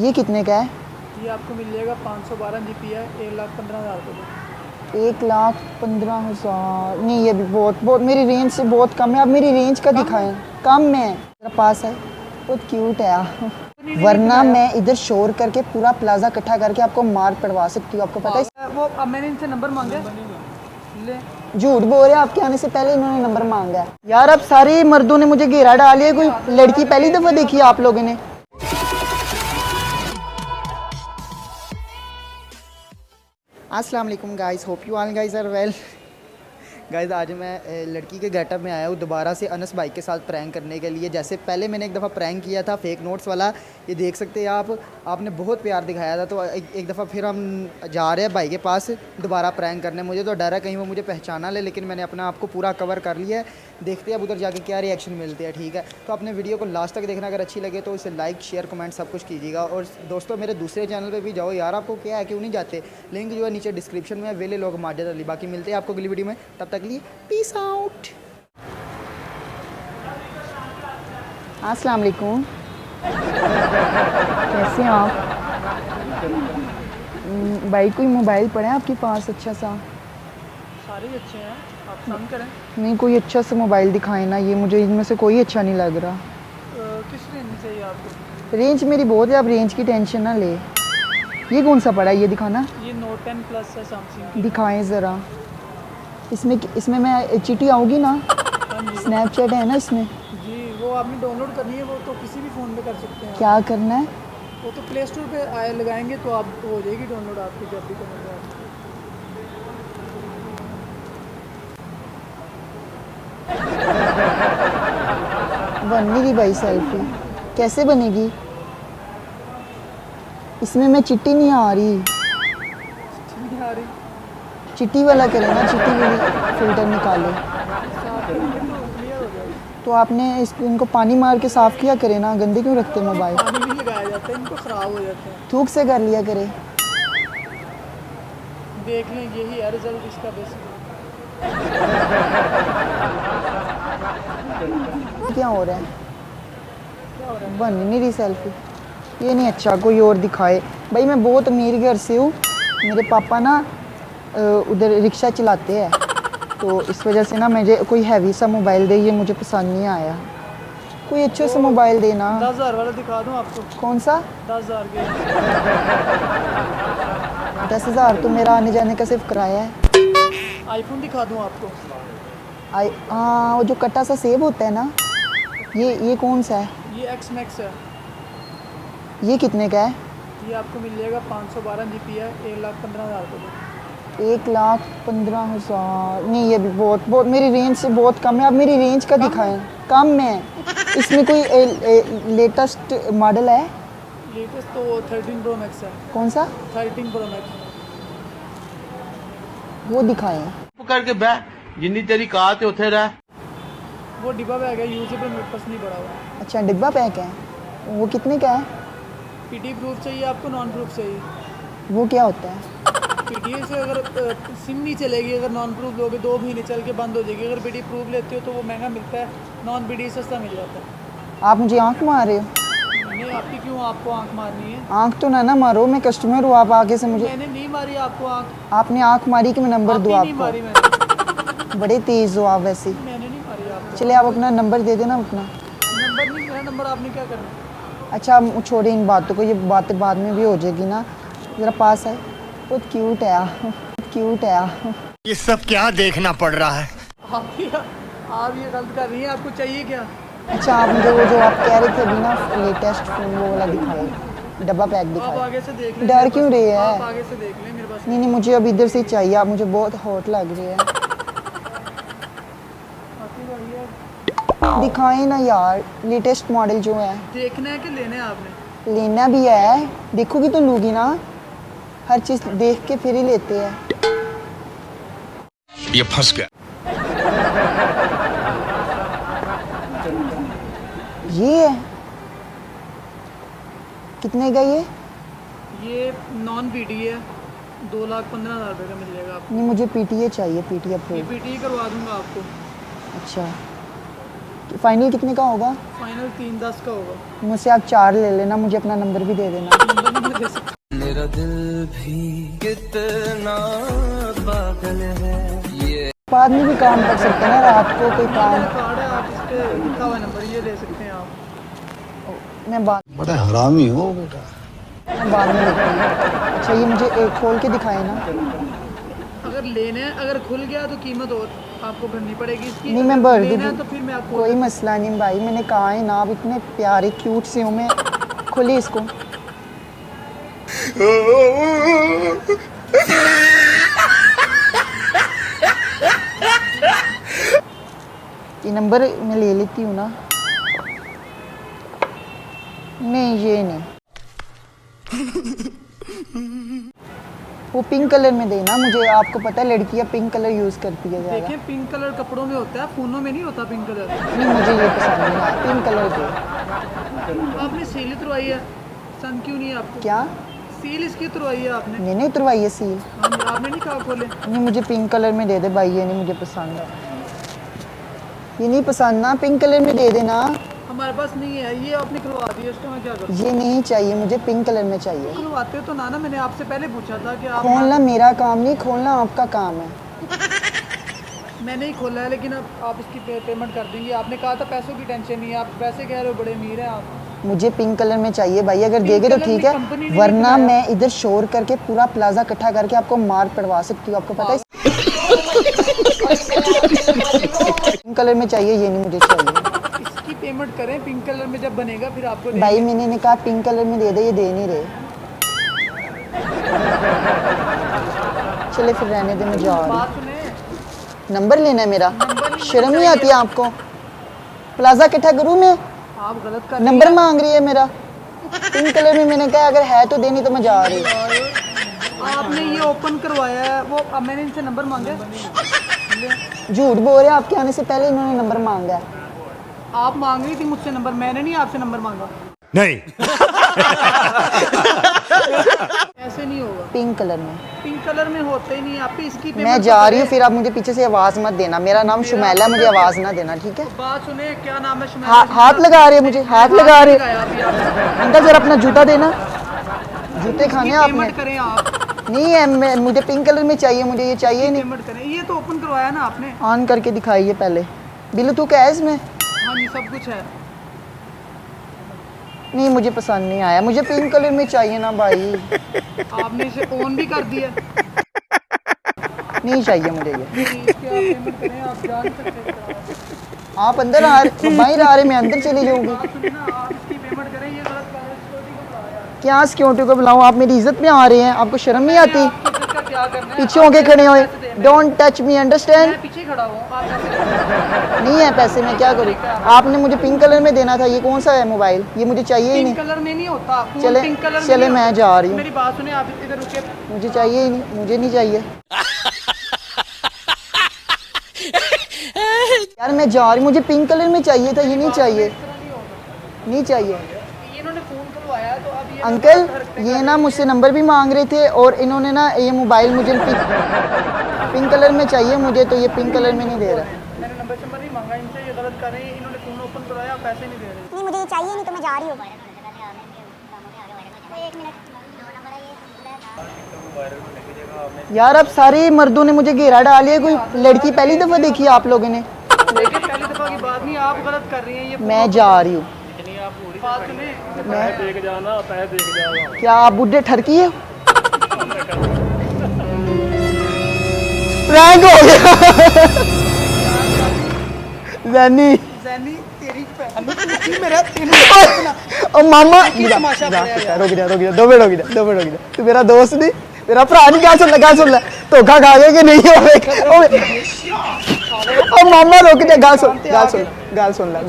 ये कितने का है? ये आपको मिल जाएगा 512 GB है, 1,15,000 रुपये का। 1,15,000? नहीं, ये भी बहुत बहुत मेरी रेंज से बहुत कम है। आप मेरी रेंज का दिखाएं। कम में मेरा पास है, बहुत क्यूट है। वरना मैं इधर शोर करके पूरा प्लाजा इकट्ठा करके आपको मार पड़वा सकती हूँ, आपको पता है। वो अब मैंने इनसे नंबर मांगे, ले झूठ बोल रहे हैं, आपके आने से पहले इन्होंने नंबर मांगा है। यार अब सारे मर्दों ने मुझे घेरा डाल लिया, कोई लड़की पहली दफ़ा देखी है आप लोगों ने? अस्सलाम वालेकुम guys, hope you all guys are well. Guys आज मैं लड़की के गेटअप में आया हूँ दोबारा से अनस भाई के साथ प्रैंक करने के लिए। जैसे पहले मैंने एक दफ़ा प्रैंक किया था फेक नोट्स वाला, ये देख सकते हैं आप, आपने बहुत प्यार दिखाया था। तो एक दफ़ा फिर हम जा रहे हैं भाई के पास दोबारा प्रैंक करने। मुझे तो डर है कहीं वो मुझे पहचाना ले, लेकिन मैंने अपना आपको पूरा कवर कर लिया है। देखते हैं अब उधर जाके क्या रिएक्शन मिलते हैं, ठीक है। तो अपने वीडियो को लास्ट तक देखना, अगर अच्छी लगे तो इसे लाइक शेयर कमेंट सब कुछ कीजिएगा। और दोस्तों मेरे दूसरे चैनल पे भी जाओ यार, आपको क्या है क्यों नहीं जाते, लिंक जो है नीचे डिस्क्रिप्शन में है, वेले लोग माजद अली। बाकी मिलते हैं आपको अगली वीडियो में, तब तक लिए पीस आउट। अस्सलाम वालेकुम, कैसे हैं आप? भाई कोई मोबाइल पड़ा है आपके पास अच्छा सा? सारे ही अच्छे हैं, आप पसंद करें। नहीं, कोई अच्छा सा मोबाइल दिखाएं ना, ये मुझे इनमें से कोई अच्छा नहीं लग रहा। किस रेंज में चाहिए आपको? रेंज मेरी बहुत है, आप रेंज की टेंशन ना ले। ये कौन सा पड़ा है, ये दिखाना। ये Note 10 Plus है सैमसंग की। दिखाएं ज़रा। इसमें मैं चिट्ठी आऊँगी ना? हाँ जी स्नैपचैट है ना इसमें? जी, वो आपने डाउनलोड करनी है, वो तो किसी भी फ़ोन पे कर सकते हैं। क्या करना है? वो तो प्ले स्टोर पे आए लगाएंगे तो आप हो जाएगी डाउनलोड आपकी जब भी करना चाहें। बन नहीं रही भाई सेल्फी, कैसे बनेगी? इसमें मैं चिट्ठी नहीं आ रही। नहीं आ रही, चिट्ठी वाला करें ना, चिट्ठी वाली फ़िल्टर निकाले। साफ करेंगे तो क्लियर हो जाएगी। तो आपने इनको पानी मार के साफ़ किया करे ना, गंदे क्यों रखते मोबाइल? पानी भी लगाया जाता है, इनको ख़राब हो जाते हैं। थूक से कर लिया करे। देख लें, यही है रिजल्ट इसका बेसिक। क्या हो रहा है? क्या हो रहा है? बन नहीं रही सेल्फी। ये नहीं अच्छा, कोई और दिखाए। भाई मैं बहुत अमीर घर से हूँ, मेरे पापा ना उधर रिक्शा चलाते हैं, तो इस वजह से ना मुझे कोई हैवी सा मोबाइल दे, ये मुझे पसंद नहीं आया। कोई अच्छा सा मोबाइल देना। 10,000 वाला दिखा दूँ आपको? कौन सा? 10,000 के 10,000 तो मेरा आने जाने का सिर्फ किराया है। आईफोन दिखा दूँ आपको? हाँ, वो जो कटा सा सेब होता है ना, ये कौन सा है? ये X Max है। ये कितने का है? ये आपको मिल जाएगा 512 GB है, 1,15,000 रुपये का। 1,15,000? नहीं, ये भी बहुत बहुत मेरी रेंज से बहुत कम है। आप मेरी रेंज का दिखाएं। कम में इसमें कोई लेटेस्ट मॉडल है? लेटेस्ट तो 13 Pro Max है। कौन सा? 13 Pro Max। वो दिखाएं। करके बह जिन्नी तेरी कात है उथे रह। वो डिब्बा बैग है, यूजेबल, मेरे पास नहीं पड़ा हुआ। अच्छा, डिब्बा पैक है। वो कितने का है? पीटी प्रूफ चाहिए आपको, नॉन प्रूफ चाहिए? वो क्या होता है? पीटी से अगर सिम नहीं चलेगी, अगर नॉन प्रूफ लोगे 2 महीने चल के बंद हो जाएगी। अगर पीटी प्रूफ लेते हो तो वो महंगा मिलता है, नॉन पीटी सस्ता मिल जाता है। आप मुझे आंख मार रहे हो? नहीं, आपकी क्यों आपको आंख मारनी है? आंख तो ना मारो, मैं कस्टमर हूँ, आप आगे से मुझे। मैंने नहीं मारी आपको आंख। आपने आंख मारी कि मैं नंबर दूँ नहीं मारी आपको? मैंने। बड़े तेज़ हो आप वैसे। मैंने नहीं मारी आपको। चलिए आप अपना नंबर दे देना अपना। नंबर नहीं, मेरा नंबर आपने क्या करना है? अच्छा, हम छोड़े इन बातों को, ये बातें बाद में भी हो जाएगी ना। ज़रा पास है, बहुत क्यूट है, बहुत क्यूट है। ये सब क्या देखना पड़ रहा है? आप ये गलत कर रही हैं। आपको चाहिए क्या? अच्छा, आप मुझे वो जो आप कह रहे थे अभी ना, लेटेस्ट फ़ोन वो वाला दिखाए, डब्बा पैक आप दिखाए। आगे से देख लें। डर मेरे क्यों पास- रहे आप हैं? आगे से देख लें, मेरे पास नहीं नहीं, मुझे अब इधर से ही चाहिए, आप मुझे बहुत हॉट लग रही है। आती भाई है। दिखाएं ना यार, लेटेस्ट मॉडल जो है। देखना है कि लेना है आपने? लेना भी है, देखोगी तो लूगी ना, हर चीज़ देख के फिर ही लेते हैं। ये फंस गया। ये है कितने का ये? ये नॉन पीटी है, 2,15,000 रुपये का मिल जाएगा आपको। नहीं, मुझे पीटीए चाहिए, पीटीए ये प्रो। पीटी करवा दूंगा आपको। अच्छा, फाइनल कितने का होगा? फाइनल 3-10 का होगा। मुझसे आप 4 ले लेना, मुझे अपना नंबर भी दे देना। नंबर नहीं दे सकता। मेरा दिल भी कितना पागल है ये। बाद में भी काम कर सकते हैं ना, रात को कोई काम। मेरा कार्ड है, आप इस पे लिखा हुआ नंबर ये ले सकते हैं आप। मैं बाद बड़ा हरामी हो बेटा। मैं बाद में लिखूंगा। अच्छा ये मुझे एक खोल के दिखाए ना। अगर लेना है, अगर खुल गया तो कीमत और आपको भरनी पड़ेगी इसकी। नहीं मैं अगर भर लेना है दूँगी, तो फिर मैं आपको कोई मसला नहीं भाई। मैंने कहा है ना, आप इतने प्यारे क्यूट से हो। मैं खोली इसको। ये नंबर मैं ले लेती हूँ ना। नहीं ये नहीं, वो पिंक कलर में देना मुझे। आपको पता है लड़कियाँ पिंक कलर यूज़ करती है ज़्यादा। देखें, पिंक कलर कपड़ों में होता है, फोनों में नहीं होता पिंक कलर। नहीं मुझे ये पसंद नहीं है, पिंक कलर दे। आपने सील उतरवाई है, सन क्यों नहीं है आपको? क्या? सील इसकी उतरवाई है आपने? मैंने उतरवाई है सील। हाँ, आपने नहीं कहा खोले। नहीं मुझे पिंक कलर में दे दे भाई, ये नहीं मुझे पसंद है। ये नहीं पसंद ना, पिंक कलर में दे देना। हमारे पास नहीं है, ये आपने खुलवा दिया, इसका मैं क्या करूँ? ये नहीं चाहिए मुझे, पिंक कलर में चाहिए। खुलवाते हो तो ना मैंने आपसे पहले पूछा था कि आप। खोलना मेरा काम नहीं, खोलना आपका काम है। मैंने ही खोला है, लेकिन अब आप इसकी पेमेंट कर देंगे। आपने कहा था पैसों की टेंशन नहीं है, आप पैसे कह रहे हो, बड़े अमीर हैं आप। मुझे पिंक कलर में चाहिए भाई, अगर पिंक देगे तो कलर ठीक में है, कंपनी ने वरना नहीं मैं इधर शोर करके पूरा प्लाजा इकट्ठा करके आपको मार पड़वा सकती हूँ। आपको पता है पिंक कलर में चाहिए, ये नहीं मुझे चाहिए इसकी पेमेंट करें, पिंक कलर में जब बनेगा फिर आपको भाई। मैंने ने कहा पिंक कलर में दे दे, ये दे नहीं रहे। चले फिर रहने दे, मैं जा रही हूँ। बात सुने, नंबर लेना है मेरा? नंबर नहीं शर्म नहीं आती है आपको? प्लाजा इकट्ठा करूँ मैं? आप गलत कर नंबर मांग रही है मेरा पिंक कलर में। मैंने कहा अगर है तो देनी, तो मैं जा रही हूँ। आपने ये ओपन करवाया है, वो अब मैंने इनसे नंबर मांगा है। झूठ बोल रहे हैं, आपके आने से पहले इन्होंने नंबर मांगा है। आप मांग रही थी मुझसे नंबर, मैंने नहीं आपसे नंबर मांगा। नहीं। ऐसे नहीं होगा, पिंक कलर में पिंक कलर में होते ही नहीं। आप भी इसकी मैं पेमेंट जा रही हूँ, फिर आप मुझे पीछे से आवाज मत देना। मेरा नाम शुमैला है, मुझे आवाज ना देना, ठीक है? बात सुने, क्या नाम है शुमैला? हाथ लगा रहे हैं मुझे, हाथ लगा रहे हैं। लगाया अभी आपने। अंकल जरा अपना जूता देना, जूते खाने हैं आपने। पेमेंट करें आप, नहीं है, मुझे पिंक कलर में चाहिए, मुझे ये चाहिए नहीं। पेमेंट करें। ये तो ओपन करवाया ना आपने? ऑन करके दिखाइए पहले। ब्लूटूथ है इसमें? हाँ जी, सब कुछ है। नहीं मुझे पसंद नहीं आया, मुझे पिंक कलर में चाहिए ना भाई। आपने इसे ऑन भी कर दिया। नहीं चाहिए मुझे ये। इसके आप पेमेंट करें, आप जान सकते हैं। आप अंदर आ रहे, बाहर आ रहे, मैं अंदर चली जाऊंगी। बात सुनिए ना, आप इसकी पेमेंट करें, ये गलत कर रहे हैं, सिक्योरिटी को बुलाया। क्या सिक्योरिटी को बुलाऊं? आप मेरी इज्जत में आ रहे हैं, आपको शर्म नहीं आती? आपको इसका क्या करना है? पीछे होके खड़े हुए, डोंट टच मी, अंडरस्टैंड? मैं पीछे खड़ा हूँ, आप ऐसे नहीं है पैसे, मैं क्या करूँ? आपने मुझे पिंक कलर में देना था। ये कौन सा है मोबाइल? ये मुझे चाहिए ही पिंक नहीं। कलर में नहीं होता, फोन चले पिंक कलर में चले, नहीं मैं होता। जा रही हूँ। मेरी बात सुने, आप इधर रुके। मुझे चाहिए ही नहीं, मुझे नहीं चाहिए यार, मैं जा रही हूँ। मुझे पिंक कलर में चाहिए था, ये नहीं चाहिए, नहीं चाहिए। इन्होंने फोन करवाया तो अब ये अंकल ये ना मुझसे नंबर भी मांग रहे थे, और इन्होंने ना ये मोबाइल मुझे पिंक कलर में चाहिए मुझे, तो ये पिंक कलर में नहीं दे रहा। मैंने नंबर नहीं मांगा इनसे, ये गलत कर रहे हैं। इन्होंने फोन ओपन करवाया, पैसे नहीं दे रहे। नहीं मुझे ये चाहिए नहीं, तो मैं जा रही हूँ। एक मिनट। यार अब सारे मर्दों ने मुझे घेरा डाल लिया, कोई लड़की पहली दफ़ा देखी है आप लोगों ने? लेकिन पहली दफा की बात नहीं, आप गलत कर रही हैं। ये मैं जा रही हूँ। बात सुने, क्या आप बुढ़े ठरकी है? प्रैंक हो गया जैनी। जैनी तेरी पहन मेरा ओ मामा तमाशा पड़ा रुक जा 2 मिनट रुक जा। तू मेरा दोस्त नहीं, मेरा भरा नहीं। क्या सुन ले धोखा खा गए कि नहीं? ओ मामा रुक जा, गाल सुन ले।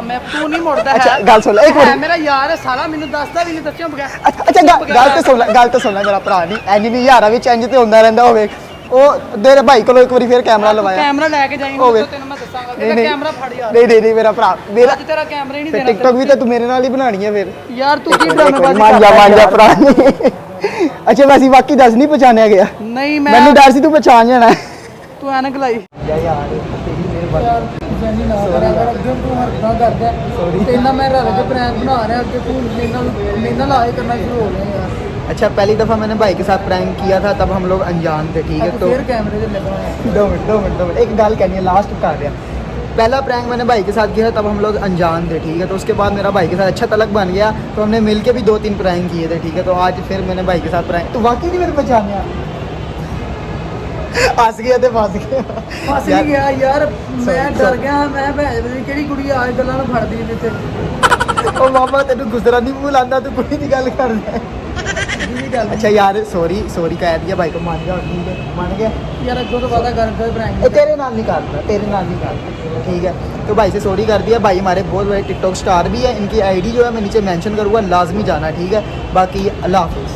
मैं तू नहीं मुड़दा है। अच्छा गाल सुन ले, एक मिनट। मेरा यार है साला, मैंने दसदा भी नहीं, दस्सिया बगैर। अच्छा गाल तो सुन ले मेरा भरा नहीं एनी नहीं यारा भी चेंज ਤੇ ਹੁੰਦਾ ਰਹਿੰਦਾ ਹੋਵੇ। ਉਹ ਤੇਰੇ ਭਾਈ ਕੋਲੋਂ ਇੱਕ ਵਾਰੀ ਫੇਰ ਕੈਮਰਾ ਲਵਾਇਆ। कैमरा लेके जाएंगे होवे। तो तेरे मैं दसांगा तेरा कैमरा फड़ यार। नहीं मेरा भरा मेरा आज तेरा कैमरा ही नहीं फिर देना। टिकटॉक भी तो तू मेरे नाल ही बनानी है फिर। यार तू की ड्रामेबाजी मान करता जा है? भरा अच्छा वैसे बाकी दस नहीं पहचानिया गया। नहीं, ਮੈਨੂੰ मैं डर सी तू पहचान जाना है। तू ऐनक लाई। यार तेरी मेरे के बाद ਯਾਰ ਜਾਨੀ ਨਾ ਕਰ ਅਗਰ ਅੱਗੇ ਤੂੰ ਹਰਕਤਾਂ ਕਰਦਾ Sorry. ਤੇ ਇੰਨਾ ਮੈਂ ਰਲ ਕੇ ਪ੍ਰੈਂਕ बना रहा है ਅੱਗੇ तू ਮੇਰੇ ਨਾਲ ਆਏ करना शुरू हो गया यार अच्छा पहली दफ़ा मैंने भाई के साथ प्रैंक किया था तब हम लोग अनजान थे ठीक है अब तो फिर कैमरे से लगा है 2 मिनट एक गल कहनी है लास्ट कर रहा पहला प्रैंक मैंने भाई के साथ किया था तब हम लोग अनजान थे ठीक है तो उसके बाद मेरा भाई के साथ अच्छा तलक बन गया तो हमने मिल के भी 2-3 प्रैंक किए थे ठीक है तो आज फिर मैंने भाई के साथ प्रैंक तो वाकई नहीं मेरे पहचान हस गया तो फस गया फस नहीं गया यार मैं डर गया मैं भैन बदी केड़ी कुड़ी आज गल्लां ਨੂੰ ਫੜਦੀ ਨੇ ਤੇ ओ मामा तेन गुजरा नहीं मूल आंदा तू कुड़ी की गल कर रहा है अच्छा यार सॉरी कह दिया भाई को मान गया ठीक है मान गया यार ਅੱਗੋਂ ਤੋਂ ਵਾਦਾ ਕਰ ਕੋਈ ਪ੍ਰੈਂਕ ये तेरे नाल नहीं करता तेरे नाल नहीं करता ठीक है तो भाई से सॉरी कर दिया भाई हमारे बहुत बड़े टिकटॉक स्टार भी है इनकी आईडी जो है मैं नीचे मेंशन करूँगा लाजमी जाना ठीक है बाकी अल्लाह हाफिज़